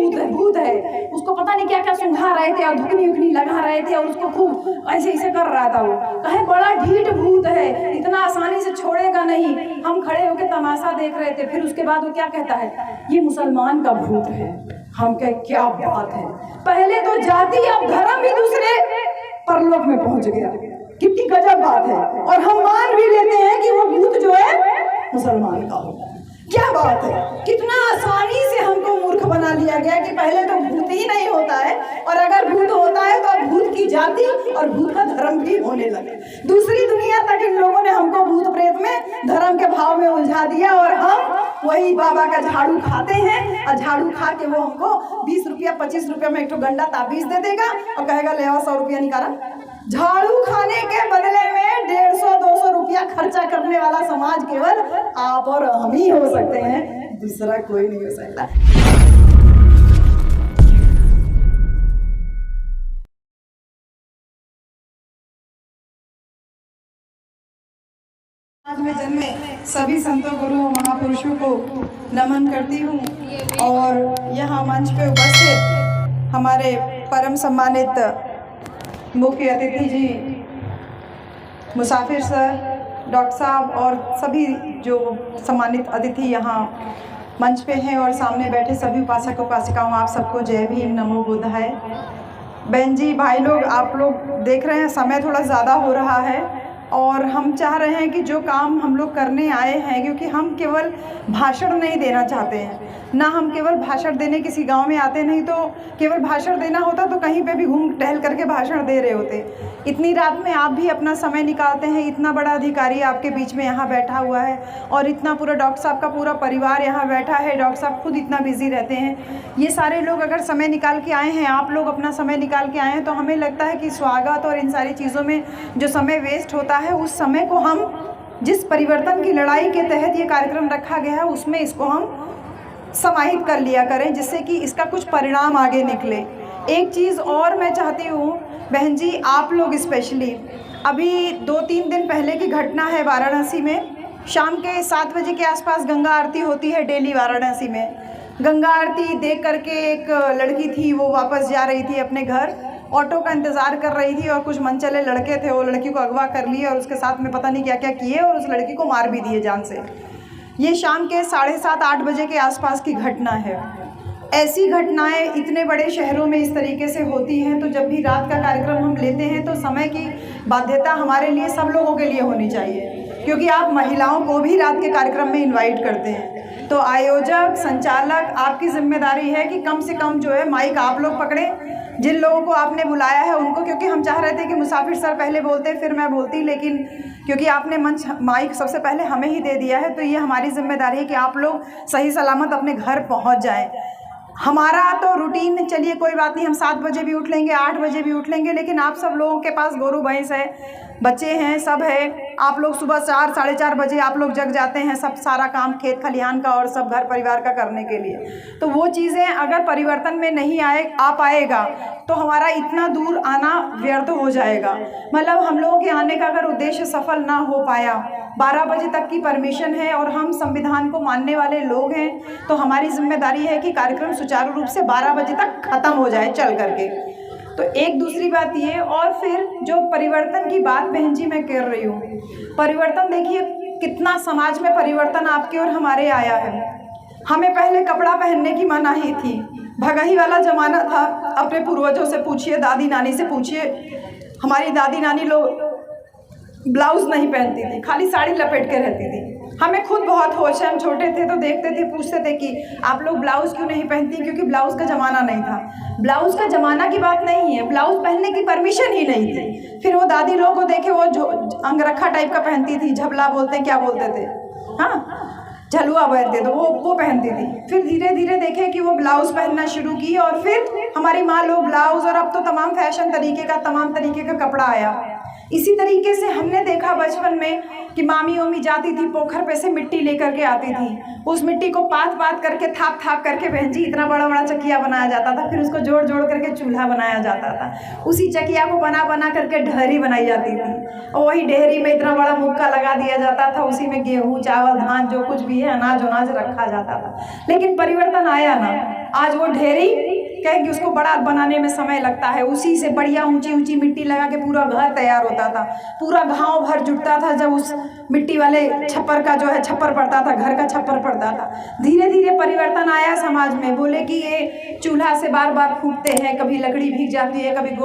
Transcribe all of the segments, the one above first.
भूत है, उसको पता नहीं क्या क्या सुंघा रहे थे और धुकनी उकनी लगा रहे थे और उसको खूब ऐसे ऐसे कर रहा था। वो कहे बड़ा ढीठ भूत है, इतना आसानी से छोड़ेगा नहीं। हम खड़े होकर तमाशा देख रहे थे। फिर उसके बाद वो क्या कहता है, ये मुसलमान का भूत है। हम कहे क्या बात है, पहले तो जाति अब धर्म भी दूसरे परलोक में पहुंच गया, कितनी गजब बात है। और हम मान भी लेते हैं कि वो भूत जो है मुसलमान का होगा। क्या बात है, कितना आसानी से हमको मूर्ख बना लिया गया कि पहले तो भूत ही नहीं होता है, और अगर भूत होता है तो अब भूत की जाति और भूत का धर्म भी होने लगे। दूसरी दुनिया तक इन लोगों ने हमको भूत प्रेत में धर्म के भाव में उलझा दिया, और हम वही बाबा का झाड़ू खाते हैं, और झाड़ू खा के वो हमको 20 रुपया 25 रुपया में एक तो गंडा ताबीज दे देगा और कहेगा ले आओ 100 रुपया निकाला। झाड़ू खाने के बदले में 150-200 रुपया खर्चा करने वाला समाज केवल आप और हम ही हो सकते हैं, दूसरा कोई नहीं हो सकता। आज मैं जन्मे सभी संतों गुरुओं महापुरुषों को नमन करती हूँ, और यहाँ मंच पे उपस्थित हमारे परम सम्मानित मुख्य अतिथि जी, मुसाफिर सर, डॉक्टर साहब और सभी जो सम्मानित अतिथि यहाँ मंच पे हैं, और सामने बैठे सभी उपासक उपासिकाओं, आप सबको जय भीम, नमो बुद्धाय। बहन जी, भाई लोग, आप लोग देख रहे हैं समय थोड़ा ज़्यादा हो रहा है, और हम चाह रहे हैं कि जो काम हम लोग करने आए हैं, क्योंकि हम केवल भाषण नहीं देना चाहते हैं, ना हम केवल भाषण देने किसी गांव में आते, नहीं तो केवल भाषण देना होता तो कहीं पे भी घूम टहल करके भाषण दे रहे होते। इतनी रात में आप भी अपना समय निकालते हैं, इतना बड़ा अधिकारी आपके बीच में यहाँ बैठा हुआ है, और इतना पूरा डॉक्टर साहब का पूरा परिवार यहाँ बैठा है, डॉक्टर साहब खुद इतना बिजी रहते हैं। ये सारे लोग अगर समय निकाल के आए हैं, आप लोग अपना समय निकाल के आए हैं, तो हमें लगता है कि स्वागत और इन सारी चीज़ों में जो समय वेस्ट होता है, उस समय को हम जिस परिवर्तन की लड़ाई के तहत ये कार्यक्रम रखा गया है उसमें इसको हम समाहित कर लिया करें, जिससे कि इसका कुछ परिणाम आगे निकले। एक चीज़ और मैं चाहती हूँ बहन जी, आप लोग स्पेशली, अभी 2-3 दिन पहले की घटना है वाराणसी में, शाम के 7 बजे के आसपास गंगा आरती होती है डेली वाराणसी में। गंगा आरती देख करके एक लड़की थी, वो वापस जा रही थी अपने घर, ऑटो का इंतज़ार कर रही थी, और कुछ मनचले लड़के थे, वो लड़की को अगवा कर लिए और उसके साथ में पता नहीं क्या क्या किए, और उस लड़की को मार भी दिए जान से। ये शाम के 7:30-8 बजे के आसपास की घटना है। ऐसी घटनाएं इतने बड़े शहरों में इस तरीके से होती हैं, तो जब भी रात का कार्यक्रम हम लेते हैं तो समय की बाध्यता हमारे लिए, सब लोगों के लिए होनी चाहिए, क्योंकि आप महिलाओं को भी रात के कार्यक्रम में इनवाइट करते हैं। तो आयोजक, संचालक, आपकी जिम्मेदारी है कि कम से कम जो है माइक आप लोग पकड़ें, जिन लोगों को आपने बुलाया है उनको, क्योंकि हम चाह रहे थे कि मुसाफिर सर पहले बोलते फिर मैं बोलती, लेकिन क्योंकि आपने माइक सबसे पहले हमें ही दे दिया है, तो ये हमारी जिम्मेदारी है कि आप लोग सही सलामत अपने घर पहुंच जाएं। हमारा तो रूटीन, चलिए कोई बात नहीं, हम 7 बजे भी उठ लेंगे, 8 बजे भी उठ लेंगे, लेकिन आप सब लोगों के पास गोरू भैंस है, बच्चे हैं, सब है। आप लोग सुबह 4-4:30 बजे आप लोग जग जाते हैं, सब सारा काम खेत खलिहान का और सब घर परिवार का करने के लिए। तो वो चीज़ें अगर परिवर्तन में नहीं आ पाएगा तो हमारा इतना दूर आना व्यर्थ हो जाएगा। मतलब हम लोगों के आने का अगर उद्देश्य सफल ना हो पाया, 12 बजे तक की परमिशन है और हम संविधान को मानने वाले लोग हैं, तो हमारी जिम्मेदारी है कि कार्यक्रम सुचारू रूप से 12 बजे तक ख़त्म हो जाए चल करके। तो एक दूसरी बात ये, और फिर जो परिवर्तन की बात बहन जी मैं कर रही हूँ, परिवर्तन देखिए कितना समाज में परिवर्तन आपके और हमारे आया है। हमें पहले कपड़ा पहनने की मनाही थी, भगाही वाला ज़माना था। अपने पूर्वजों से पूछिए, दादी नानी से पूछिए, हमारी दादी नानी लोग ब्लाउज़ नहीं पहनती थी, खाली साड़ी लपेट के रहती थी। हमें खुद बहुत होश है, हम छोटे थे तो देखते थे, पूछते थे कि आप लोग ब्लाउज़ क्यों नहीं पहनती, क्योंकि ब्लाउज़ का ज़माना नहीं था। ब्लाउज़ का ज़माना की बात नहीं है, ब्लाउज़ पहनने की परमिशन ही नहीं थी। फिर वो दादी लोगों को देखे, वो जो अंगरखा टाइप का पहनती थी, झबला बोलते क्या बोलते थे, हाँ झलुआ बोलते, तो वो पहनती थी। फिर धीरे धीरे देखे कि वो ब्लाउज़ पहनना शुरू की, और फिर हमारी माँ लोग ब्लाउज़, और अब तो तमाम फैशन तमाम तरीके का कपड़ा आया। इसी तरीके से हमने देखा बचपन में कि मामी ओमी जाती थी, पोखर पे से मिट्टी लेकर के आती थी, उस मिट्टी को पात करके थाप करके बहन जी इतना बड़ा बड़ा चकिया बनाया जाता था, फिर उसको जोड़ करके चूल्हा बनाया जाता था। उसी चकिया को बना करके ढहरी बनाई जाती थी, और वही ढहरी में इतना बड़ा मुक्का लगा दिया जाता था, उसी में गेहूँ चावल धान जो कुछ भी है अनाज रखा जाता था। लेकिन परिवर्तन आया ना, आज वो ढेरी कहेंगे उसको बड़ा बनाने में समय लगता है, उसी से बढ़िया ऊंची ऊंची मिट्टी लगा के पूरा घर तैयार होता था, पूरा गांव भर जुटता था जब उस मिट्टी वाले छप्पर का जो है छप्पर पड़ता था, घर का छप्पर पड़ता था। धीरे धीरे परिवर्तन आया समाज में, बोले कि ये चूल्हा से बार बार फूकते हैं, कभी लकड़ी भीग जाती है, कभी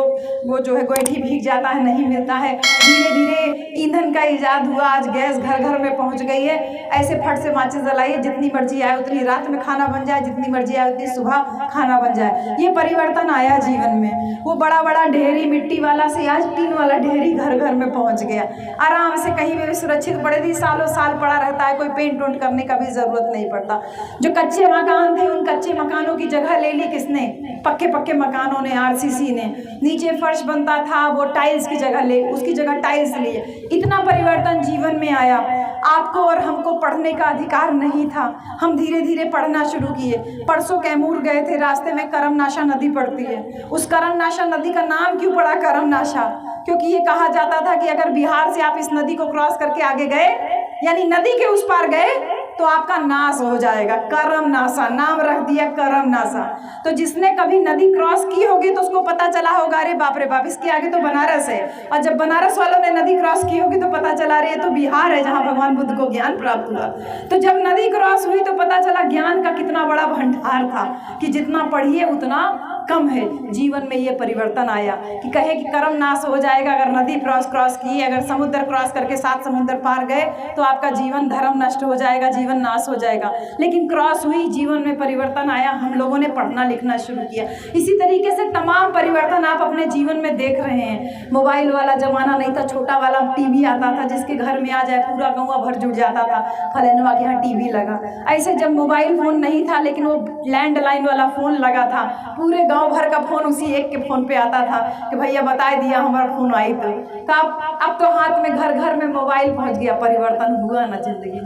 वो जो है गोईठी भीग जाता है, नहीं मिलता है। धीरे धीरे ईंधन का इजाद हुआ, आज गैस घर घर में पहुंच गई है। ऐसे फट से माचिस जलाइए, जितनी मर्जी आए उतनी रात में खाना बन जाए, जितनी मर्जी आए उतनी सुबह खाना बन जाए। ये परिवर्तन आया जीवन में। वो बड़ा बड़ा ढेरी मिट्टी वाला से आज टीन वाला ढेरी घर घर में पहुंच गया। आराम से कहीं भी सुरक्षित पड़े थी, सालों साल पड़ा रहता है, कोई पेंट वेंट करने का भी जरूरत नहीं पड़ता। जो कच्चे मकान थे उन कच्चे मकानों की जगह ले ली किसने? पक्के मकानों ने, आरसीसी ने। नीचे फर्श बनता था, वो टाइल्स की जगह ले, उसकी जगह टाइल्स लिए। इतना परिवर्तन जीवन में आया। आपको और हमको पढ़ने का अधिकार नहीं था, हम धीरे धीरे पढ़ना शुरू किए। परसों कैमूर गए थे, रास्ते में करमनाशा नदी पड़ती है। उस करमनाशा नदी का नाम क्यों पड़ा करमनाशा? क्योंकि ये कहा जाता था कि अगर बिहार से आप इस नदी को क्रॉस करके आगे गए, यानी नदी के उस पार गए, तो आपका नाश हो जाएगा। करमनाशा नाम रख दिया, करमनाशा। तो जिसने कभी नदी क्रॉस की होगी तो उसको पता चला होगा, अरे बाप रे बाप, इसके आगे तो बनारस है। और जब बनारस वालों ने नदी क्रॉस की होगी तो पता चला रही है तो बिहार है जहाँ भगवान बुद्ध को ज्ञान प्राप्त हुआ। तो जब नदी क्रॉस हुई तो पता चला ज्ञान का कितना बड़ा भंडार था कि जितना पढ़िए उतना कम है। जीवन में ये परिवर्तन आया कि कहे कि कर्म नाश हो जाएगा अगर नदी क्रॉस की, अगर समुद्र क्रॉस करके 7 समुद्र पार गए तो आपका जीवन धर्म नष्ट हो जाएगा, जीवन नाश हो जाएगा। लेकिन क्रॉस हुई, जीवन में परिवर्तन आया, हम लोगों ने पढ़ना लिखना शुरू किया। इसी तरीके से तमाम परिवर्तन आप अपने जीवन में देख रहे हैं। मोबाइल वाला जमाना नहीं था, छोटा वाला टीवी आता था, जिसके घर में आ जाए पूरा गाँव भर जुट जाता था, फलानवा के यहाँ टीवी लगा। ऐसे जब मोबाइल फोन नहीं था लेकिन वो लैंडलाइन वाला फोन लगा था, पूरे गाँव भर का फोन उसी एक के फोन पे आता था कि भैया बता दिया हमारा फोन आई तो अब तो हाथ में घर घर में मोबाइल पहुंच गया। परिवर्तन हुआ ना जिंदगी,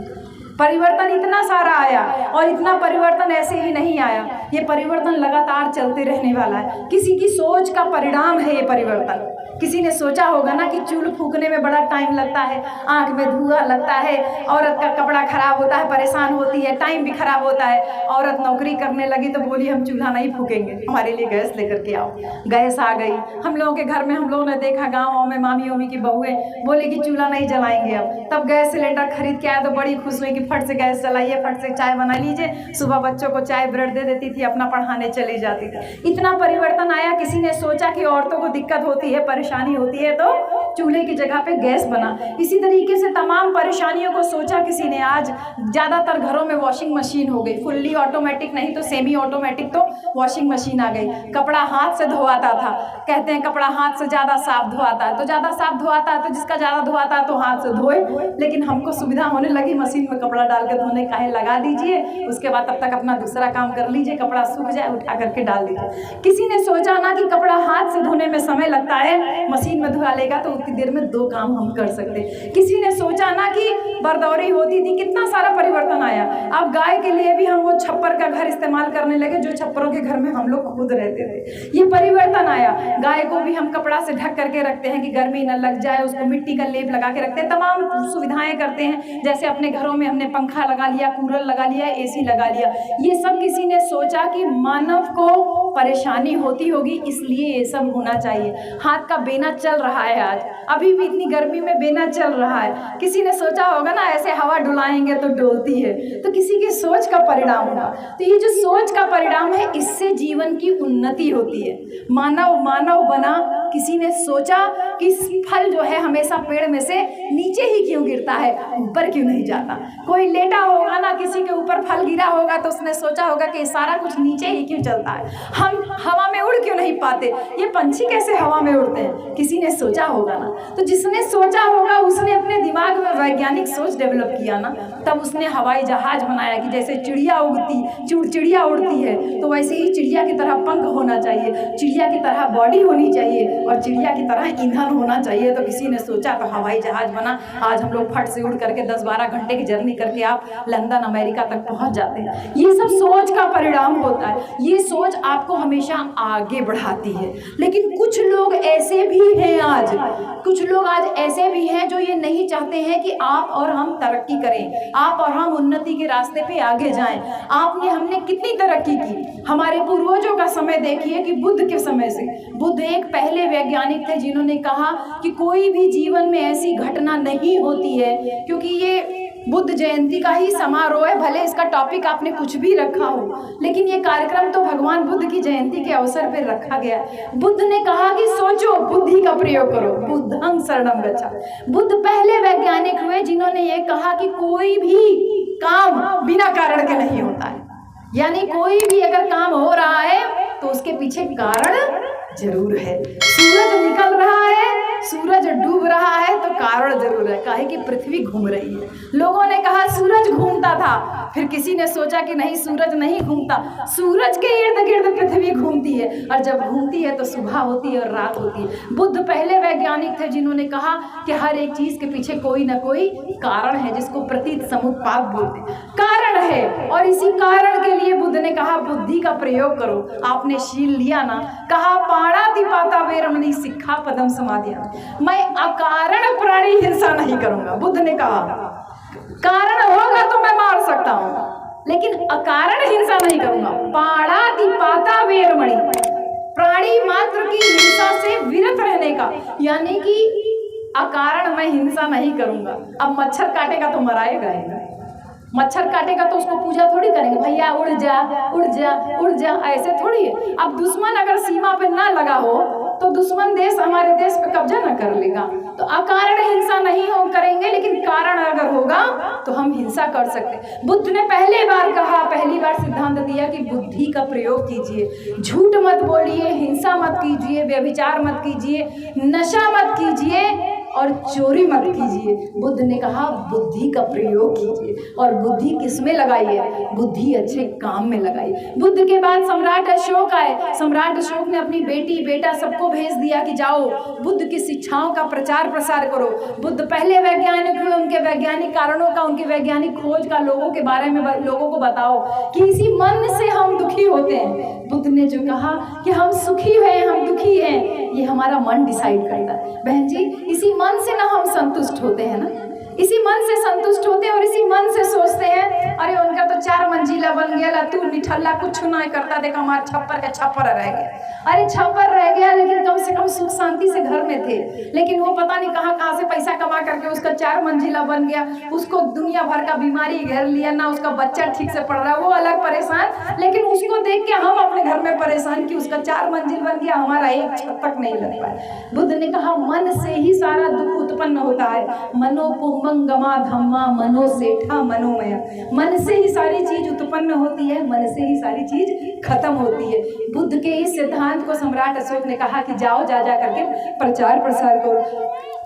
परिवर्तन इतना सारा आया। और इतना परिवर्तन ऐसे ही नहीं आया, ये परिवर्तन लगातार चलते रहने वाला है। किसी की सोच का परिणाम है ये परिवर्तन। किसी ने सोचा होगा ना कि चूल्हा फूकने में बड़ा टाइम लगता है, आंख में धुआं लगता है, औरत का कपड़ा खराब होता है, परेशान होती है, टाइम भी खराब होता है। औरत नौकरी करने लगी तो बोली हम चूल्हा नहीं फूकेंगे, हमारे लिए गैस लेकर के आओ। गैस आ गई। हम लोगों के घर में हम लोगों ने देखा, गाँव में मामी ओमी की बहुएं बोले कि चूल्हा नहीं जलाएंगे अब। तब गैस सिलेंडर खरीद के आया तो बड़ी खुश हुई कि फट से गैस जलाइए, फट से चाय बना लीजिए। सुबह बच्चों को चाय ब्रेड दे देती थी, अपना पढ़ाने चली जाती थी। इतना परिवर्तन आया। किसी ने सोचा कि औरतों को दिक्कत होती है, परेशानी होती है तो चूल्हे की जगह पे गैस बना। इसी तरीके से तमाम परेशानियों को सोचा किसी ने। आज ज़्यादातर घरों में वॉशिंग मशीन हो गई, फुल्ली ऑटोमेटिक नहीं तो सेमी ऑटोमेटिक तो वॉशिंग मशीन आ गई। कपड़ा हाथ से धोआता था, कहते हैं कपड़ा हाथ से ज़्यादा साफ धोआता है, तो ज़्यादा साफ धोआता है तो जिसका ज़्यादा धोआता है तो हाथ से धोए। लेकिन हमको सुविधा होने लगी, मशीन में कपड़ा डाल के धोने का है, लगा दीजिए, उसके बाद तब तक अपना दूसरा काम कर लीजिए, कपड़ा सूख जाए उठा करके डाल दीजिए। किसी ने सोचा ना कि कपड़ा हाथ से धोने में समय लगता है, मशीन में धुला लेगा तो उतनी देर में 2 काम हम कर सकते। किसी ने सोचा ना कि बरदौरी होती थी, कितना सारा परिवर्तन आया। अब गाय के लिए भी हम वो छप्पर का घर इस्तेमाल करने लगे जो छप्परों के घर में हम लोग खुद रहते थे। ये परिवर्तन आया। गाय को भी हम कपड़ा से ढक करके रखते हैं कि गर्मी न लग जाए, उसको मिट्टी का लेप लगा के रखते हैं, तमाम सुविधाएं करते हैं। जैसे अपने घरों में हमने पंखा लगा लिया, कूलर लगा लिया, एसी लगा लिया। ये सब किसी ने सोचा कि मानव को परेशानी होती होगी इसलिए ये सब होना चाहिए। हाथ का बेना चल रहा है आज, अभी भी इतनी गर्मी में बेना चल रहा है। किसी ने सोचा होगा ना ऐसे हवा डुलाएंगे तो डोलती है, तो किसी की सोच का परिणाम होगा। तो ये जो सोच का परिणाम है, इससे जीवन की उन्नति होती है। मानव बना। किसी ने सोचा कि फल जो है हमेशा पेड़ में से नीचे ही क्यों गिरता है, ऊपर क्यों नहीं जाता। कोई लेटा होगा ना, किसी के ऊपर फल गिरा होगा तो उसने सोचा होगा कि सारा कुछ नीचे ही क्यों चलता है, हम हवा में उड़ क्यों नहीं पाते, ये पंछी कैसे हवा में उड़ते हैं। किसी ने सोचा होगा ना। तो जिसने सोचा होगा उसने अपने दिमाग में वैज्ञानिक सोच डेवलप किया ना, तब उसने हवाई जहाज बनाया कि जैसे चिड़िया उड़ती है तो वैसे ही चिड़िया की तरह पंख होना चाहिए, चिड़िया की तरह बॉडी होनी चाहिए, और चिड़िया की तरह ईंधन होना चाहिए। तो किसी ने सोचा तो हवाई जहाज बना। आज हम लोग फट से उड़ करके 10-12 घंटे की जर्नी करके आप लंदन अमेरिका तक पहुंच जाते हैं। ये सब सोच का परिणाम होता है। ये सोच आपको हमेशा आगे बढ़ाती है। लेकिन कुछ लोग ऐसे भी हैं आज, कुछ लोग आज ऐसे भी हैं जो ये नहीं चाहते हैं कि आप और हम तरक्की करें, आप और हम उन्नति के रास्ते पे आगे जाएं। हमने कितनी तरक्की की। हमारे पूर्वजों का समय देखिए कि बुद्ध के समय से, बुद्ध एक पहले वैज्ञानिक थे जिन्होंने कहा कि कोई भी जीवन में ऐसी घटना नहीं होती है, क्योंकि ये बुद्ध जयंती का ही समारोह है, भले इसका टॉपिक आपने कुछ भी रखा हो, लेकिन ये कार्यक्रम तो भगवान बुद्ध की जयंती के अवसर पर रखा गया। बुद्ध ने कहा कि सोचो, बुद्धि का प्रयोग करो, बुद्धं शरणं गच्छ। बुद्ध पहले वैज्ञानिक हुए जिन्होंने ये कहा कि कोई भी काम बिना कारण के नहीं होता है। यानी कोई भी अगर काम हो रहा है तो उसके पीछे कारण जरूर है। सूरज निकल रहा है, सूरज डूब रहा है तो कारण जरूर है, काहे कि पृथ्वी घूम रही है। लोगों ने कहा सूरज घूमता था, फिर किसी ने सोचा कि नहीं, सूरज नहीं घूमता, सूरज के इर्द गिर्द पृथ्वी घूमती है, और जब घूमती है तो सुबह होती है और रात होती है। बुद्ध पहले वैज्ञानिक थे जिन्होंने कहा कि हर एक चीज के पीछे कोई ना कोई कारण है, जिसको प्रतीत समुत्पाद बोलते हैं। कारण है, और इसी कारण के लिए बुद्ध ने कहा बुद्धि का प्रयोग करो। आपने शील लिया ना, कहा पाणातिपाता वेरमणि सिक्खा पदम समाधिया, मैं अकारण प्राणी हिंसा नहीं करूंगा। बुद्ध ने कहा कारण होगा तो मैं मार सकता हूं, लेकिन अकारण हिंसा नहीं करूंगा। पाणातिपाता वेरमणि, प्राणी मात्र की हिंसा से विरत रहने का, यानी कि अकारण मैं हिंसा नहीं करूंगा। अब मच्छर काटेगा तो मराएगा ही, मच्छर काटेगा तो उसको पूजा थोड़ी करेंगे, भैया उड़ जा उड़ जा उड़ जा, ऐसे थोड़ी है। अब दुश्मन अगर सीमा पे ना लगा हो तो दुश्मन देश हमारे देश पे कब्जा ना कर लेगा। तो अकारण हिंसा नहीं हो करेंगे, लेकिन कारण अगर होगा तो हम हिंसा कर सकते। बुद्ध ने पहली बार सिद्धांत दिया कि बुद्धि का प्रयोग कीजिए, झूठ मत बोलिए, हिंसा मत कीजिए, व्यभिचार मत कीजिए, नशा मत कीजिए और चोरी मत कीजिए। बुद्ध ने कहा बुद्धि का प्रयोग कीजिए, और बुद्धि किसमें लगाइए? बुद्धि अच्छे काम में लगाइए। बुद्ध के बाद सम्राट अशोक आए। सम्राट अशोक ने अपनी बेटी बेटा सबको भेज दिया कि जाओ बुद्ध की शिक्षाओं का प्रचार प्रसार करो। बुद्ध पहले वैज्ञानिक हुए, उनके वैज्ञानिक कारणों का, उनकी वैज्ञानिक खोज का लोगों के बारे में लोगों को बताओ कि इसी मन से हम दुखी होते हैं। बुद्ध ने जो कहा कि हम सुखी हैं, हम दुखी हैं, ये हमारा मन डिसाइड करता है। बहन जी, इसी मन से ना हम संतुष्ट होते हैं ना, इसी मन से संतुष्ट होते हैं और इसी मन से सोचते हैं अरे उनका तो 4 मंजिला बन गया, तू निठल्ला कुछ नहीं करता, देखा हमारा छप्पर का छप्पर रह गया। अरे छप्पर रह गया, लेकिन कम से कम सुख शांति से घर में थे। लेकिन वो पता नहीं कहाँ से पैसा कमा करके उसका 4 मंजिला बन गया, उसको दुनिया भर का बीमारी घेर लिया, ना उसका बच्चा ठीक से पढ़ रहा, वो अलग परेशान। लेकिन उसको देख के हम अपने घर में परेशान कि उसका 4 मंजिल बन गया, हमारा एक छत तक नहीं लग पाया। बुद्ध ने कहा मन से ही सारा दुख उत्पन्न होता है। मनोपुंगमा धम्मा मनो सेठा मनोमय, मन से ही सारी चीज उत्पन्न होती है, मन से ही सारी चीज खत्म होती है। बुद्ध के इस सिद्धांत को सम्राट अशोक ने कहा कि जाओ जा करके प्रचार प्रसार करो।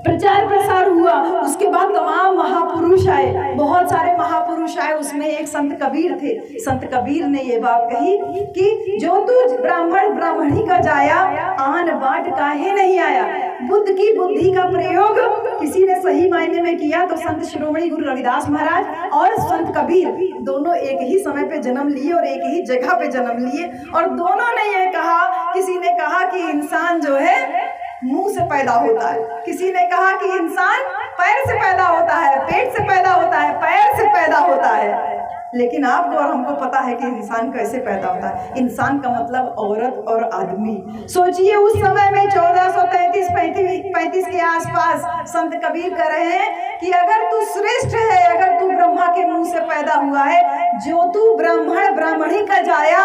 प्रचार प्रसार हुआ। उसके बाद तमाम महापुरुष आए, बहुत सारे महापुरुष आए, उसमें एक संत कबीर थे। संत कबीर ने ये बात कही कि जो तू ब्राह्मण ब्राह्मणी का जाया, आन बाट काहे नहीं आया। बुद्ध की बुद्धि का प्रयोग किसी ने सही मायने में किया तो संत शिरोमणि गुरु रविदास महाराज और संत कबीर दोनों एक ही समय पे जन्म लिए और एक ही जगह पे जन्म लिए, और दोनों ने ये कहा, किसी ने कहा कि इंसान जो है मुंह से पैदा होता है, किसी ने कहा कि इंसान पैर से पैदा होता है, पेट से पैदा होता है, पैर से पैदा होता है। लेकिन आपको और हमको पता है कि इंसान कैसे पैदा होता है। इंसान का मतलब औरत और आदमी। सोचिए उस समय में 1433-35 के आसपास संत कबीर कह रहे हैं कि अगर तू श्रेष्ठ है, अगर तू ब्रह्मा के मुंह से पैदा हुआ है, जो तू ब्राह्मण ब्राह्मणी का जाया,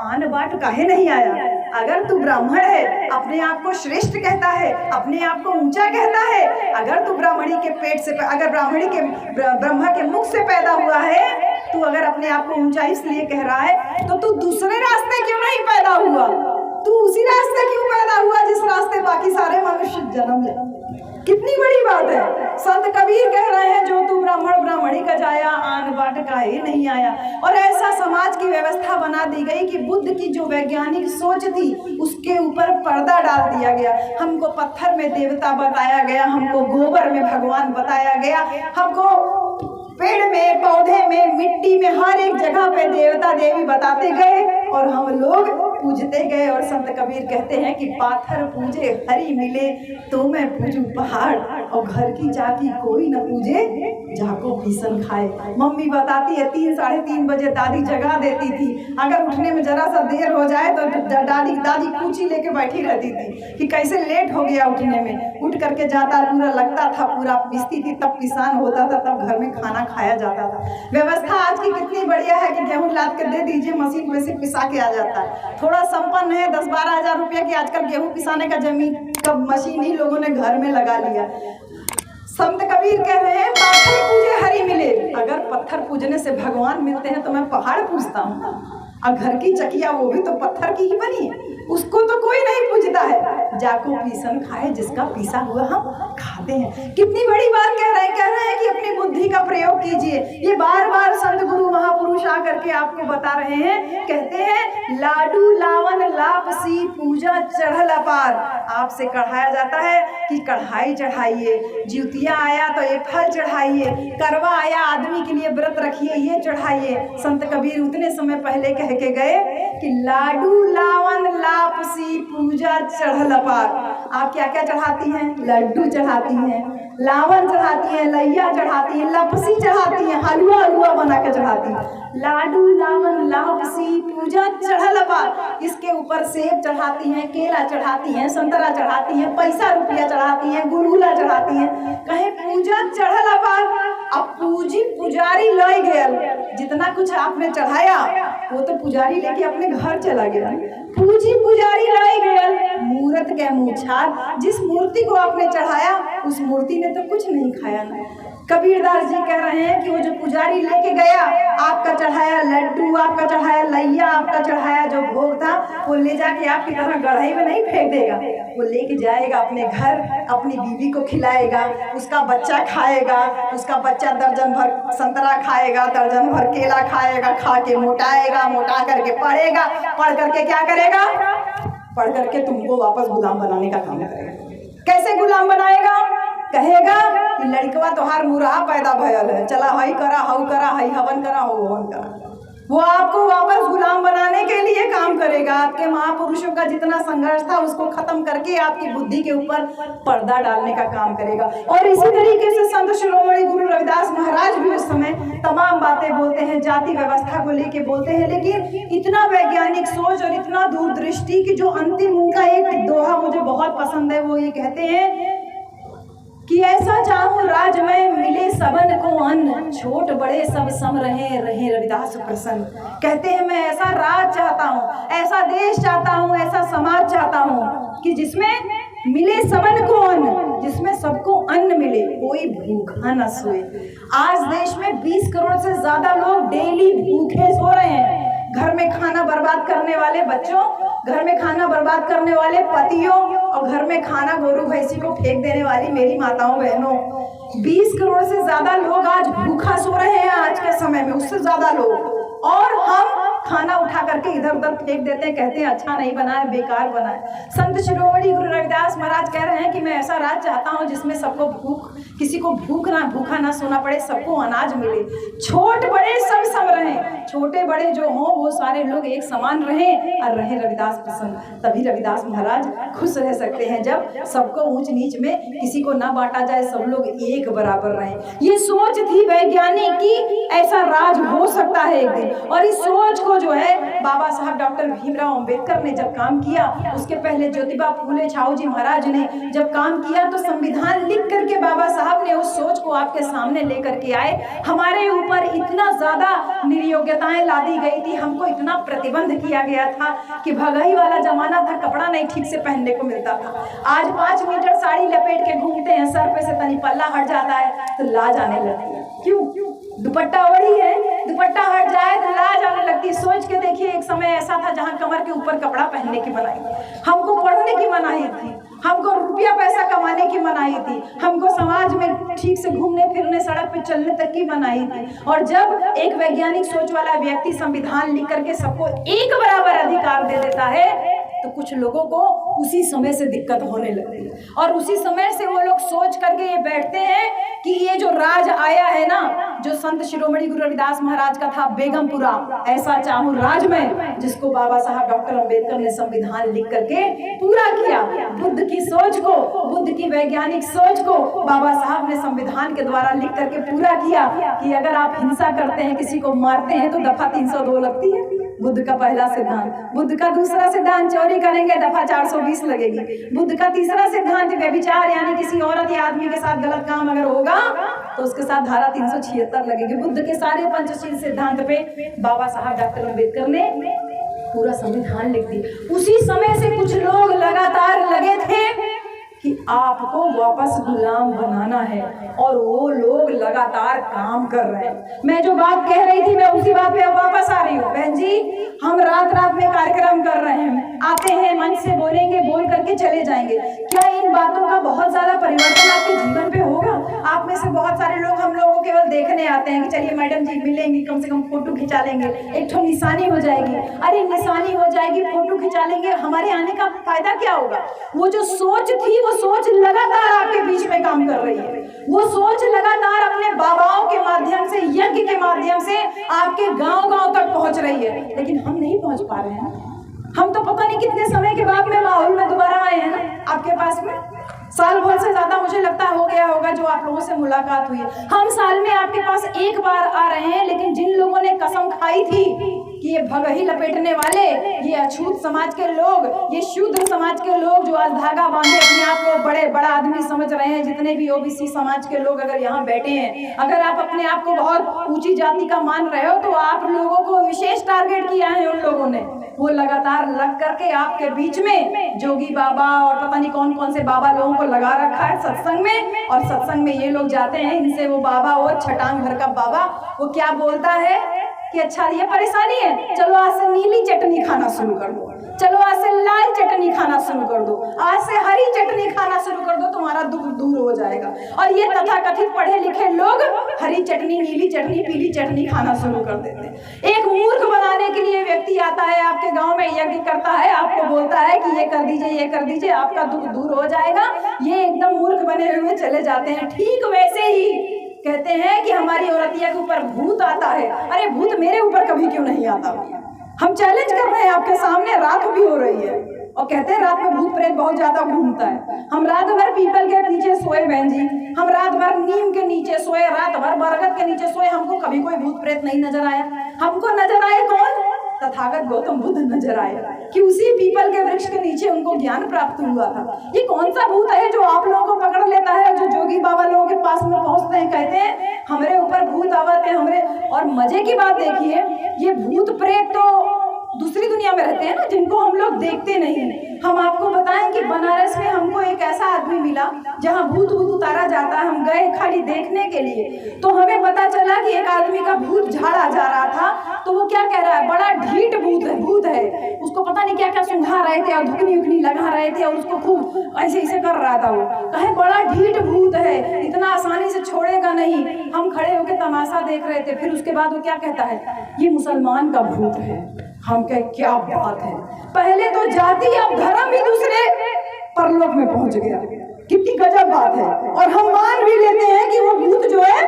आन बाट काहे नहीं आया। अगर तू ब्राह्मण है, अपने आप को श्रेष्ठ कहता है, अपने आप को ऊंचा कहता है, अगर तू ब्राह्मणी के पेट से, अगर ब्राह्मणी के ब्रह्मा के मुख से पैदा हुआ है, तू अगर अपने आप को ऊंचा इसलिए कह रहा है, तो तू दूसरे रास्ते क्यों नहीं पैदा हुआ? तू उसी रास्ते क्यों पैदा हुआ जिस रास्ते बाकी सारे मनुष्य जन्म ले। कितनी बड़ी बात है। संत कबीर कह रहे हैं जो तू ब्राह्मण ब्राह्मणी का जाया, आन बाट का ही नहीं आया। और ऐसा समाज की व्यवस्था बना दी गई कि बुद्ध की जो वैज्ञानिक सोच थी उसके ऊपर पर्दा डाल दिया गया। हमको पत्थर में देवता बताया गया, हमको गोबर में भगवान बताया गया, हमको पेड़ में, पौधे में, मिट्टी में, हर एक जगह पे देवता देवी बताते गए और हम लोग पूजते गए। और संत कबीर कहते हैं कि पाथर पूजे हरि मिले, तो मैं पूजू पहाड़, और घर की जाति कोई न पूजे, जाको पीसन खाए। मम्मी बताती है 3 साढ़े 3 बजे दादी जगा देती थी। अगर उठने में जरा सा देर हो जाए तो दादी कूची लेके बैठी रहती थी कि कैसे लेट हो गया उठने में। उठ करके जाता, पूरा लगता था, पूरा पिसती थी, तब किसान होता था, तब घर में खाना खाया जाता था। व्यवस्था आज की कितनी बढ़िया है कि गेहूं लाद के दे दीजिए, मशीन में से पिसा के आ जाता है। थोड़ा संपन्न है, 10-12 हज़ार रुपया की आजकल गेहूं पिसाने का जमीन का मशीन ही लोगों ने घर में लगा लिया। संत कबीर कह रहे हैं पाथर पूजे हरि मिले। अगर पत्थर पूजने से भगवान मिलते हैं तो मैं पहाड़ पूजता हूँ। और घर की चकिया वो भी तो पत्थर की ही बनी है, उसको तो कोई नहीं पूजता है। जाको पीसन खाए, जिसका पीसा हुआ हम खाते हैं। कितनी बड़ी बात कह रहे हैं कि अपनी बुद्धि का प्रयोग कीजिए। ये बार बार संत गुरु महापुरुष आकर के आपको बता रहे हैं। कहते हैं लाडू लावन लापसी पूजा चढ़ल अपार। आपसे कढ़ाया जाता है कि कढ़ाई चढ़ाइए, ज्योतिया आया तो ये फल चढ़ाइए, करवा आया आदमी के लिए व्रत रखिए, ये चढ़ाइए। संत कबीर उतने समय पहले कह के गए कि लाडू लावन लापसी पूजा चढ़ल अपार। आप क्या क्या चढ़ाती हैं? लड्डू चढ़ाती हैं, लावन चढ़ाती हैं, लैया चढ़ाती हैं, लपसी चढ़ाती हैं, हलवा हलवा बना के चढ़ाती हैं। लाडू लावन लापसी पूजा चढ़ल अपार। इसके ऊपर सेब चढ़ाती हैं, केला चढ़ाती हैं, संतरा चढ़ाती हैं, पैसा रुपया चढ़ाती हैं, गुलगुला चढ़ाती हैं। कहे पूजा चढ़ल अपार। अब पूजी पुजारी लय गया, जितना कुछ आपने चढ़ाया वो तो पुजारी लेके अपने घर चला गया। पूजी पुजारी लय गया, मूर्त के मुछार। जिस मूर्ति को आपने चढ़ाया उस मूर्ति ने तो कुछ नहीं खाया ना। कबीरदास जी कह रहे हैं कि वो जो पुजारी लेके गया, आपका चढ़ाया लड्डू, आपका चढ़ाया लैया, आपका चढ़ाया जो भोग था, वो ले जाके आपकी तरह गढ़ाई में नहीं फेंक देगा। वो लेके जाएगा अपने घर, अपनी बीवी को खिलाएगा, उसका बच्चा खाएगा, उसका बच्चा दर्जन भर संतरा खाएगा, दर्जन भर केला खाएगा, खा के मोटाएगा, मोटा करके पढ़ेगा, पढ़ करके क्या करेगा? पढ़ करके तुमको वापस गुलाम बनाने का काम करेगा। कैसे गुलाम बनाएगा? कहेगा कि लड़कवा तोहार मुरहा पैदा भयल है, चला हई करा, हऊ करा, हई हवन करा, हो हवन करा। वो आपको वापस गुलाम बनाने के लिए काम करेगा। आपके महापुरुषों का जितना संघर्ष था उसको खत्म करके आपकी बुद्धि के ऊपर पर्दा डालने का काम करेगा। और इसी तरीके से संत शिरोमणि गुरु रविदास महाराज भी उस समय तमाम बातें बोलते हैं, जाति व्यवस्था को लेके बोलते हैं, लेकिन इतना वैज्ञानिक सोच और इतना दूरदृष्टि की जो अंतिम उनका एक दोहा मुझे बहुत पसंद है। वो ये कहते हैं कि ऐसा चाहूं राज में मिले सबन को अन्न, छोट बड़े सब सम रहे रहे रविदास प्रसन्न। कहते हैं मैं ऐसा राज चाहता हूँ, ऐसा देश चाहता हूँ, ऐसा समाज चाहता हूँ कि जिसमें मिले सबन को अन्न, जिसमें सबको अन्न मिले, कोई भूखा न सोए। आज देश में 20 करोड़ से ज्यादा लोग डेली भूखे सो रहे हैं। घर में खाना बर्बाद करने वाले बच्चों, घर में खाना बर्बाद करने वाले पतियों, और घर में खाना गोरू भैंसी को फेंक देने वाली मेरी माताओं बहनों, 20 करोड़ से ज्यादा लोग आज भूखा सो रहे हैं आज के समय में, उससे ज्यादा लोग। और हम खाना उठा करके इधर उधर फेंक देते हैं, कहते हैं अच्छा नहीं बना है, बेकार बना है। संत शिरोमणि गुरु रविदास महाराज कह रहे हैं कि मैं ऐसा राज चाहता हूँ जिसमें सबको किसी को भूखा ना सोना पड़े, सबको अनाज मिले, छोट बड़े सब सम रहें, छोटे बड़े जो हों वो सारे लोग एक समान रहें और रहे रविदास प्रसन्न। तभी रविदास महाराज खुश रह सकते हैं जब सबको ऊंच नीच में किसी को ना बांटा जाए, सब लोग एक बराबर रहें। ये सोच थी वैज्ञानिक की ऐसा राज हो सकता है एक दिन। और इस सोच को जो है बाबा साहब डॉक्टर भीमराव अंबेडकर ने जब काम किया, उसके पहले ज्योतिबा फूले छाऊ जी महाराज ने जब काम किया, तो संविधान लिख करके बाबा साहब ने उस सोच को आपके सामने लेकर के आए। हमारे ऊपर इतना ज्यादा निर्योग्यताएं लादी गई थी, हमको इतना प्रतिबंध किया गया था कि भगाई वाला जमाना था, कपड़ा नहीं ठीक से पहनने को मिलता था। आज 5 मीटर साड़ी लपेट के घूमते हैं, सर पे से तनी पल्ला हट जाता है तो लाज आने लगती है। क्यों? दुपट्टा ओढ़ी है, दुपट्टा हट जाए तो लाज आने लगती है। सोच के देखिए, एक समय ऐसा था जहाँ कमर के ऊपर कपड़ा पहनने की मनाही, हमको पढ़ने की मनाही थी, हमको रुपया पैसा कमाने की मनाही थी, हमको समाज में ठीक से घूमने फिरने सड़क पे चलने तक की मनाही थी। और जब एक वैज्ञानिक सोच वाला व्यक्ति संविधान लिख करके सबको एक बराबर अधिकार दे देता है तो कुछ लोगों को उसी समय से दिक्कत होने लगती है। और उसी समय से वो लोग सोच करके ये बैठते हैं कि ये जो राज आया है ना, जो संत शिरोमणि गुरु रविदास महाराज का था, बेगमपुरा ऐसा चाहूं राज में, जिसको बाबा साहब डॉक्टर अंबेडकर ने संविधान लिख करके पूरा किया। बुद्ध की सोच को, बुद्ध की वैज्ञानिक सोच को बाबा साहब ने संविधान के द्वारा लिख करके पूरा किया कि अगर आप हिंसा करते हैं, किसी को मारते हैं तो दफा 302 लगती है, बुद्ध का पहला सिद्धांत। बुद्ध का दूसरा सिद्धांत, चोरी करेंगे दफा 420 लगेगी। बुद्ध का तीसरा सिद्धांत, व्यभिचार यानी किसी औरत या आदमी के साथ गलत काम अगर होगा तो उसके साथ धारा 376 लगेगी। बुद्ध के सारे पंचशील सिद्धांत पे बाबा साहब डॉक्टर अंबेडकर ने पूरा संविधान लिख दिया। उसी समय से कुछ लोग लगातार लगे थे कि आपको वापस गुलाम बनाना है, और वो लोग लगातार काम कर रहे हैं। मैं जो बात कह रही थी मैं उसी बात पे वापस आ रही हूँ। बहन जी, हम रात रात में कार्यक्रम कर रहे हैं, आते हैं मंच से बोलेंगे, बोल करके चले जाएंगे। क्या इन बातों का बहुत ज्यादा परिवर्तन आपके जीवन पे होगा? आप में से बहुत सारे लोग हम लोगों को केवल देखने आते हैं कि चलिए मैडम जी मिलेंगी, कम से कम फोटो खिंचा लेंगे, एक ठो निशानी हो जाएगी। अरे निशानी हो जाएगी, फोटो खिंचा लेंगे, हमारे आने का फायदा क्या होगा? वो जो सोच थी, वो सोच लगातार आपके बीच में काम कर रही है। वो सोच लगातार अपने बाबाओं के माध्यम से, यज्ञ के माध्यम से आपके गांव-गांव तक पहुंच रही है, लेकिन हम नहीं पहुंच पा रहे हैं। हम तो पता नहीं कितने समय के बाद में माहौल में दोबारा आए हैं ना आपके पास में। साल भर से ज्यादा मुझे लगता हो गया होगा जो आप लोगों से मुलाकात हुई है। हम साल में आपके पास एक बार आ रहे हैं, लेकिन जिन लोगों ने कसम खाई थी कि ये भगही लपेटने वाले, ये अछूत समाज के लोग, ये शूद्र समाज के लोग जो आज धागा बांधे अपने आप को बड़े बड़ा आदमी समझ रहे हैं, जितने भी ओबीसी समाज के लोग अगर यहाँ बैठे हैं, अगर आप अपने आप को बहुत ऊंची जाति का मान रहे हो तो आप लोगों को विशेष टारगेट किया है उन लोगों ने। वो लगातार लग करके आपके बीच में जोगी बाबा और पता नहीं कौन कौन से बाबा लोगों को लगा रखा है सत्संग में, और सत्संग में ये लोग जाते हैं, इनसे वो बाबा, वो छटांग भर का बाबा, वो क्या बोलता है कि अच्छा ये परेशानी है, चलो आज से नीली चटनी खाना शुरू कर दो, चलो आज से लाल चटनी खाना शुरू कर दो, आज से हरी चटनी खाना शुरू कर दो, तुम्हारा दुख दूर हो जाएगा। और ये तथाकथित पढ़े लिखे लोग हरी चटनी, नीली चटनी, पीली चटनी खाना शुरू कर देते हैं। एक मूर्ख बनाने के लिए व्यक्ति आता है आपके गांव में, यज्ञ करता है, आपको बोलता है कि ये कर दीजिए, ये कर दीजिए, आपका दुख दूर हो जाएगा। ये एकदम मूर्ख बने हुए चले जाते हैं। ठीक वैसे ही कहते हैं कि हमारी औरतिया के ऊपर भूत आता है। अरे भूत मेरे ऊपर कभी क्यों नहीं आता? हम चैलेंज कर रहे हैं आपके सामने, रात भी हो रही है और कहते हैं रात में भूत प्रेत बहुत ज्यादा घूमता है। हम रात भर पीपल के नीचे सोए बहन जी, हम रात भर नीम के नीचे सोए, रात भर बरगद के नीचे सोए, हमको कभी कोई भूत प्रेत नहीं नजर आया। हमको नजर आए कौन? तथागत गौतम बुद्ध नजर आए कि उसी पीपल के वृक्ष के नीचे उनको ज्ञान प्राप्त हुआ था। ये कौन सा भूत है जो आप लोगों को पकड़ लेता है? जो जोगी बाबा लोगों के पास में पहुंचते हैं, कहते हैं हमारे ऊपर भूत आवत है हमरे। और मजे की बात देखिए, ये भूत प्रेत तो दूसरी दुनिया में रहते हैं ना, जिनको हम लोग देखते नहीं। हम आपको बताएं कि बनारस में हमको एक ऐसा आदमी मिला जहां भूत उतारा जाता है। हम गए खाली देखने के लिए, तो हमें पता चला कि एक आदमी का भूत झाड़ा जा रहा था। तो वो क्या कह रहा है, बड़ा ढीठ भूत है, उसको पता नहीं क्या क्या सुंघा रहे थे और धुकनी उकनी लगा रहे थे और उसको खूब ऐसे ऐसे कर रहा था। वो कहे बड़ा ढीठ भूत है, इतना आसानी से छोड़ेगा नहीं। हम खड़े होकर तमाशा देख रहे थे। फिर उसके बाद वो क्या कहता है, ये मुसलमान का भूत है। हम कहे क्या बात है, पहले तो जाति अब धर्म भी दूसरे परलोक में पहुंच गया, कितनी गजब बात है। और हम मान भी लेते हैं कि वो भूत जो है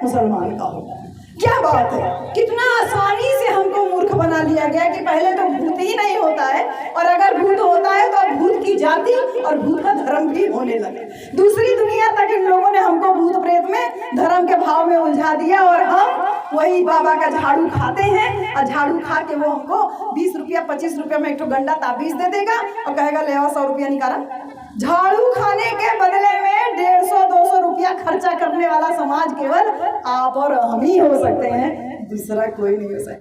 मुसलमान का होगा। क्या बात है, कितना आसानी से हमको मूर्ख बना लिया गया कि पहले तो भूत ही नहीं होता है, और अगर भूत होता है तो भूत की जाति और भूत का धर्म भी होने लगे। दूसरी दुनिया तक इन लोगों ने हमको भूत प्रेत में धर्म के भाव में उलझा दिया, और हम वही बाबा का झाड़ू खाते हैं। और झाड़ू खा के वो हमको 20 रुपया 25 रुपया में एक तो गंडा ताबीज दे देगा और कहेगा ले आओ 100 रुपया निकाला। झाड़ू खाने के बदले में 150-200 रुपया खर्चा करने वाला समाज केवल आप और हम ही हो सकते हैं, दूसरा कोई नहीं हो सकता।